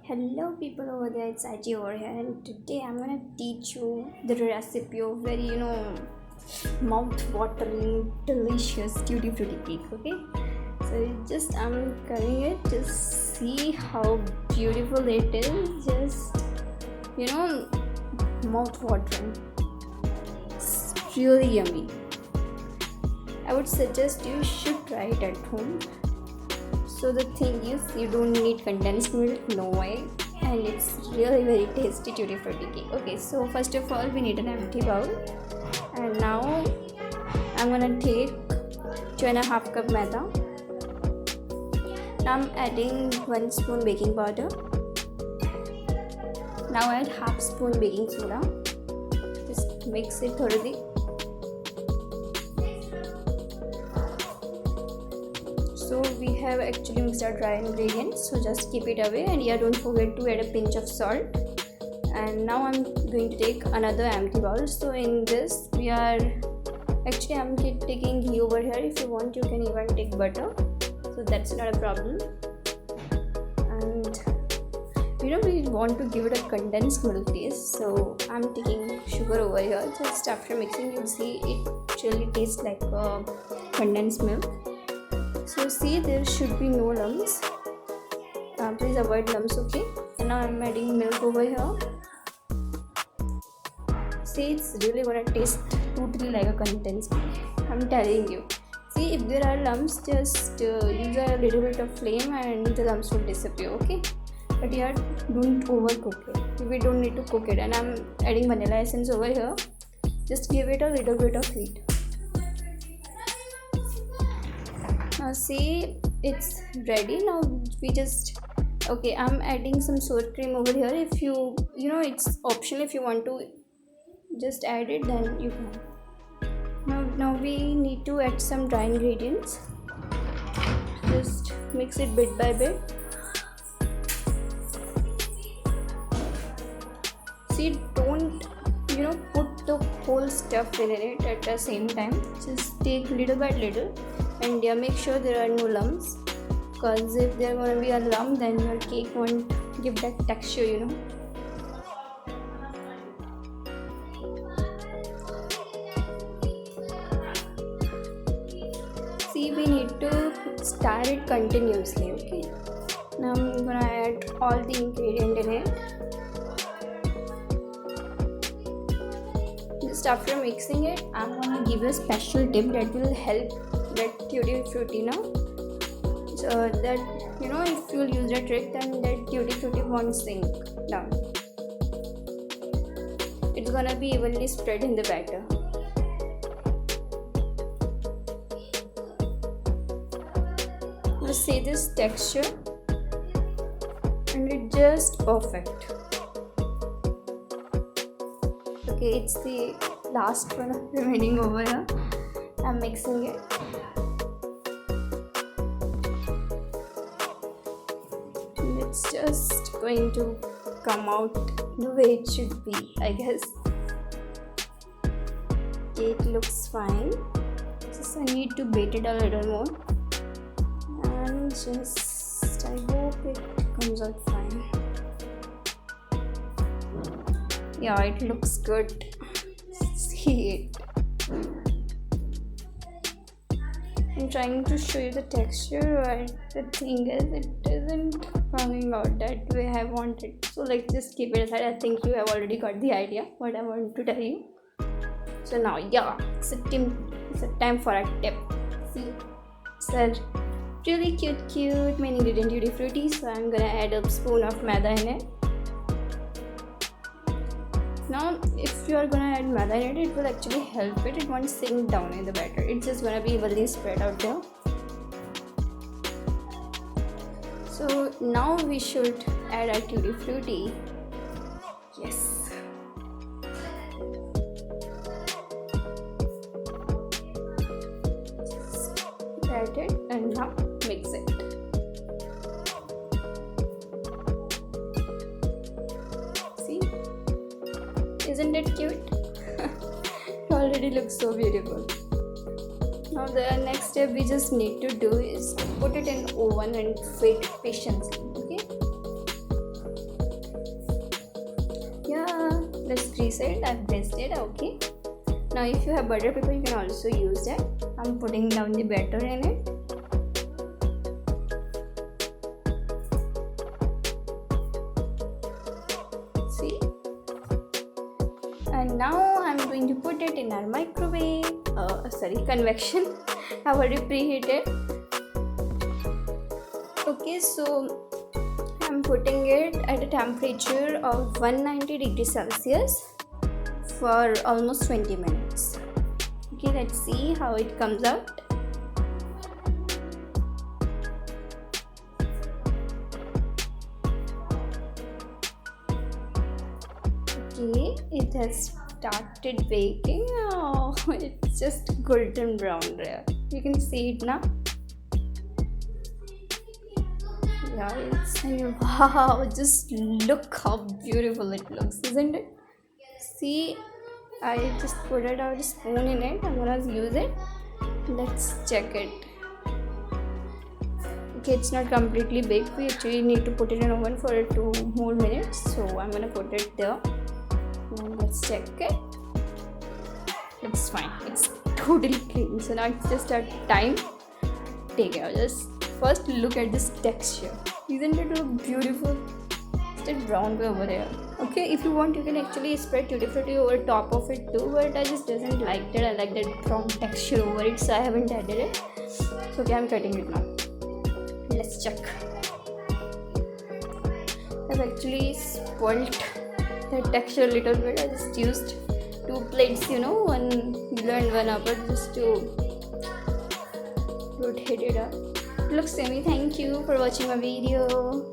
Hello people over there, it's Aji over here, and today I'm gonna teach you the recipe of very mouth-watering delicious tutti frutti cake. Okay, so just I'm cutting it. Just see how beautiful it is. Just you know mouth-watering. It's really yummy. I would suggest you should try it at home. So the thing is, you don't need condensed milk, no way, and it's really very tasty tutti frutti cake. Okay, so first of all we need an empty bowl, and now I'm gonna take 2.5 cup maida. Now I'm adding 1 spoon baking powder. Now add half spoon baking soda. Just mix it thoroughly. So we have actually mixed our dry ingredients, so just keep it away, and yeah, don't forget to add a pinch of salt. And now I'm going to take another empty bowl. So in this I'm taking ghee over here. If you want, you can even take butter, so that's not a problem. And we want to give it a condensed milk taste, so I'm taking sugar over here. Just after mixing, you'll see it really tastes like condensed milk. So see, there should be no lumps. Please avoid lumps, okay? And now I'm adding milk over here. See, it's really gonna taste totally like a condensed milk, I'm telling you. See, if there are lumps, just use a little bit of flame and the lumps will disappear, okay? But yeah, don't overcook it. We don't need to cook it. And I'm adding vanilla essence over here. Just give it a little bit of heat. Now see, it's ready. Now I'm adding some sour cream over here. If it's optional. If you want to just add it, then you can. Now we need to add some dry ingredients. Just mix it bit by bit. See, don't put the whole stuff in it at the same time. Just take little by little. And yeah, make sure there are no lumps, because if there gonna be a lump, then your cake won't give that texture. See, we need to stir it continuously. Okay, now I'm gonna add all the ingredient in it. Just after mixing it, I'm gonna give a special tip that will help that tutti frutti now. So that if you'll use that trick, then that tutti frutti won't sink down. It's gonna be evenly spread in the batter. You see this texture, and it's just perfect. Okay, it's the last one remaining over here. I'm mixing it. It's just going to come out the way it should be, I guess. It looks fine. Just I need to bake it a little more, and just I hope it comes out fine. Yeah, it looks good. See it. I'm trying to show you the texture, but the thing is, it isn't coming out that way I wanted. So just keep it aside. I think you have already got the idea what I want to tell you. So now, yeah, it's a time for a tip. See, it's a really cute main ingredient tutti frutti. So I'm gonna add a spoon of maida in it. Now, if you are gonna add maida in it, it will actually help it. It won't sink down in the batter. It's just gonna be evenly spread out there. So now we should add our tutti frutti. Yes. Just add it and now mix it. Isn't it cute? It already looks so beautiful. Now the next step we just need to do is put it in oven and wait patiently. Okay. let's grease it. I've greased it. Okay, now if you have butter paper, you can also use that. I'm putting down the batter in it. See, and now I'm going to put it in our microwave. Convection. I've already preheated. Okay, so I'm putting it at a temperature of 190 degrees Celsius for almost 20 minutes. Okay, let's see how it comes out. Okay, it has started baking. Oh, it's just golden brown there. You can see it now. Yeah, wow, just look how beautiful it looks, isn't it? See, I just put it out a spoon in it. I'm gonna use it. Let's check it. Okay, it's not completely baked. We actually need to put it in oven for 2 more minutes. So I'm gonna put it there. Now let's check it. It's fine. It's totally clean. So now it's just our time. Take it. Just first look at this texture. Isn't it look beautiful? It's a brown way over here. Okay, if you want, you can actually spread tutti frutti over top of it too, but I just doesn't like that. I like that brown texture over it, so I haven't added it. So okay, I'm cutting it now. Let's check. I've actually spoiled the texture a little bit. I just used 2 plates, one below and one upper, just to rotate it up. Looks yummy. Thank you for watching my video.